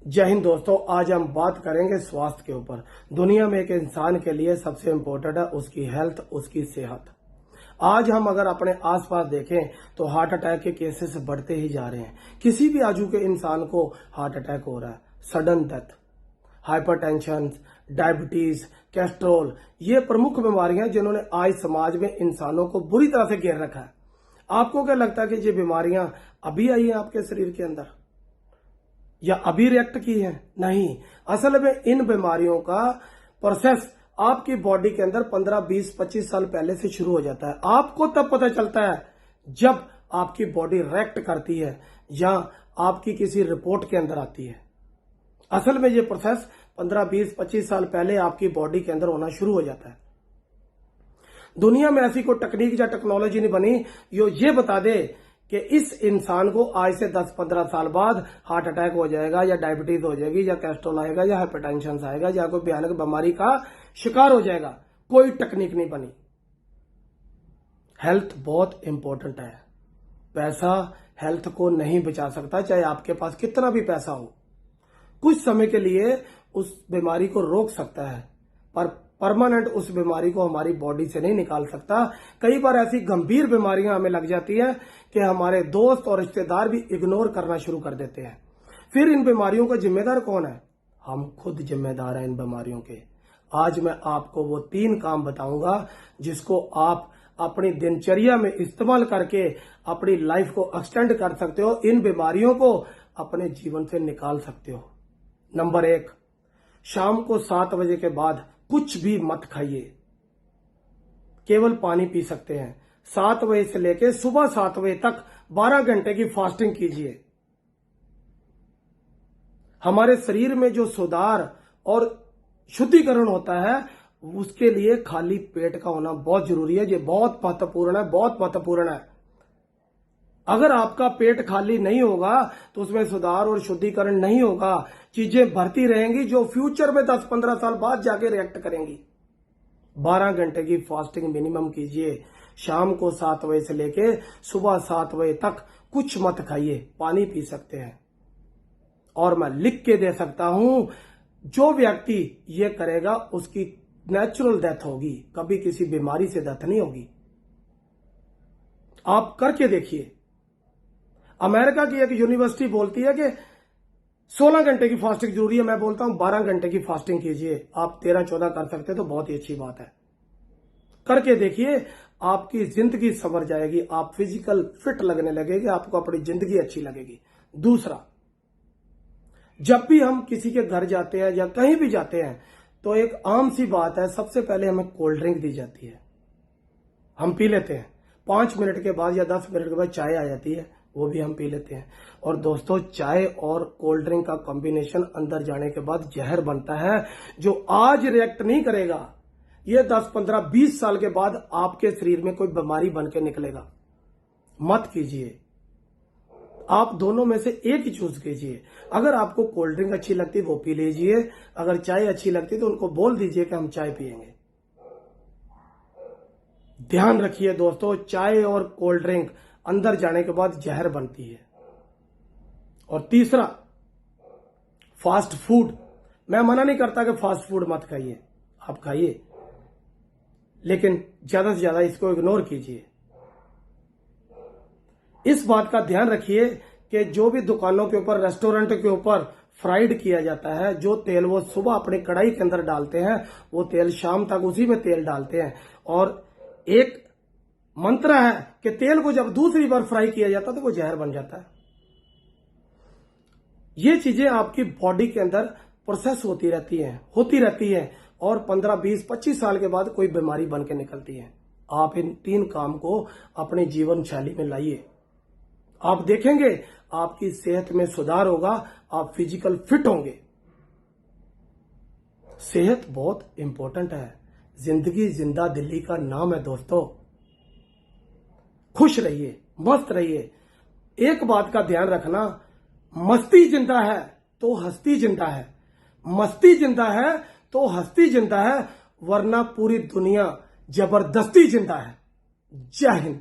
जय हिंद दोस्तों। आज हम बात करेंगे स्वास्थ्य के ऊपर। दुनिया में एक इंसान के लिए सबसे इम्पोर्टेंट है उसकी हेल्थ, उसकी सेहत। आज हम अगर अपने आसपास देखें तो हार्ट अटैक के केसेस बढ़ते ही जा रहे हैं। किसी भी आयु के इंसान को हार्ट अटैक हो रहा है, sudden death, hypertension, diabetes, cholesterol, ये प्रमुख बीमारियां जिन्होंने आज समाज में इंसानों को बुरी तरह से घेर रखा है। आपको क्या लगता है कि ये बीमारियां अभी आई हैं आपके शरीर के अंदर या अभी रिएक्ट की है? नहीं, असल में इन बीमारियों का प्रोसेस आपकी बॉडी के अंदर 15, 20, 25 साल पहले से शुरू हो जाता है। आपको तब पता चलता है जब आपकी बॉडी रिएक्ट करती है या आपकी किसी रिपोर्ट के अंदर आती है। असल में ये प्रोसेस 15, 20, 25 साल पहले आपकी बॉडी के अंदर होना शुरू हो जाता है। दुनिया में ऐसी कोई तकनीक या टेक्नोलॉजी नहीं बनी जो ये बता दे कि इस इंसान को आज से 10-15 साल बाद हार्ट अटैक हो जाएगा या डायबिटीज हो जाएगी या कैस्ट्रोल आएगा या हाइपरटेंशन आएगा या कोई भयानक बीमारी का शिकार हो जाएगा। कोई तकनीक नहीं बनी। हेल्थ बहुत इंपॉर्टेंट है। पैसा हेल्थ को नहीं बचा सकता, चाहे आपके पास कितना भी पैसा हो। कुछ समय के लिए उस बीमारी को रोक सकता है पर परमानेंट उस बीमारी को हमारी बॉडी से नहीं निकाल सकता। कई बार ऐसी गंभीर बीमारियां हमें लग जाती है कि हमारे दोस्त और रिश्तेदार भी इग्नोर करना शुरू कर देते हैं। फिर इन बीमारियों का जिम्मेदार कौन है? हम खुद जिम्मेदार हैं इन बीमारियों के। आज मैं आपको वो 3 काम बताऊंगा जिसको आप अपनी दिनचर्या में इस्तेमाल करके अपनी लाइफ को एक्सटेंड कर सकते हो, इन बीमारियों को अपने जीवन से निकाल सकते हो। नंबर 1, शाम को 7 बजे के बाद कुछ भी मत खाइए, केवल पानी पी सकते हैं। 7 बजे से लेकर सुबह 7 बजे तक 12 घंटे की फास्टिंग कीजिए। हमारे शरीर में जो सुधार और शुद्धिकरण होता है उसके लिए खाली पेट का होना बहुत जरूरी है। ये बहुत महत्वपूर्ण है, बहुत महत्वपूर्ण है। अगर आपका पेट खाली नहीं होगा तो उसमें सुधार और शुद्धिकरण नहीं होगा। चीजें भरती रहेंगी जो फ्यूचर में 10-15 साल बाद जाके रिएक्ट करेंगी। 12 घंटे की फास्टिंग मिनिमम कीजिए। शाम को 7 बजे से लेके सुबह 7 बजे तक कुछ मत खाइए, पानी पी सकते हैं। और मैं लिख के दे सकता हूं, जो व्यक्ति ये करेगा उसकी नेचुरल डेथ होगी, कभी किसी बीमारी से डेथ नहीं होगी। आप करके देखिए। अमेरिका की एक यूनिवर्सिटी बोलती है कि 16 घंटे की फास्टिंग जरूरी है। मैं बोलता हूं 12 घंटे की फास्टिंग कीजिए। आप 13-14 कर सकते तो बहुत ही अच्छी बात है। करके देखिए, आपकी जिंदगी संवर जाएगी, आप फिजिकल फिट लगने लगेगी, आपको अपनी जिंदगी अच्छी लगेगी। दूसरा, जब भी हम किसी के घर जाते हैं या कहीं भी जाते हैं तो एक आम सी बात है, सबसे पहले हमें कोल्ड ड्रिंक दी जाती है, हम पी लेते हैं। 5 मिनट के बाद या 10 मिनट के बाद चाय आ जाती है, वो भी हम पी लेते हैं। और दोस्तों, चाय और कोल्ड ड्रिंक का कॉम्बिनेशन अंदर जाने के बाद जहर बनता है जो आज रिएक्ट नहीं करेगा, ये 10, 15, 20 साल के बाद आपके शरीर में कोई बीमारी बन के निकलेगा। मत कीजिए। आप दोनों में से एक ही चूज कीजिए। अगर आपको कोल्ड ड्रिंक अच्छी लगती है वो पी लीजिए, अगर चाय अच्छी लगती तो उनको बोल दीजिए कि हम चाय पिएंगे। ध्यान रखिए दोस्तों, चाय और कोल्ड ड्रिंक अंदर जाने के बाद जहर बनती है। और तीसरा, फास्ट फूड। मैं मना नहीं करता कि फास्ट फूड मत खाइए, आप खाइए, लेकिन ज्यादा से ज्यादा इसको इग्नोर कीजिए। इस बात का ध्यान रखिए कि जो भी दुकानों के ऊपर, रेस्टोरेंट के ऊपर फ्राइड किया जाता है, जो तेल वो सुबह अपनी कढ़ाई के अंदर डालते हैं वो तेल शाम तक उसी में तेल डालते हैं। और एक मंत्र है कि तेल को जब दूसरी बार फ्राई किया जाता है तो वो जहर बन जाता है। ये चीजें आपकी बॉडी के अंदर प्रोसेस होती रहती हैं और 15, 20, 25 साल के बाद कोई बीमारी बन के निकलती है। आप इन 3 काम को अपने जीवन शैली में लाइए, आप देखेंगे आपकी सेहत में सुधार होगा, आप फिजिकल फिट होंगे। सेहत बहुत इंपॉर्टेंट है। जिंदगी जिंदा दिल्ली का नाम है दोस्तों। खुश रहिए, मस्त रहिए। एक बात का ध्यान रखना, मस्ती जिंदा है तो हस्ती जिंदा है, मस्ती जिंदा है तो हस्ती जिंदा है, वरना पूरी दुनिया जबरदस्ती जिंदा है। जय हिंद।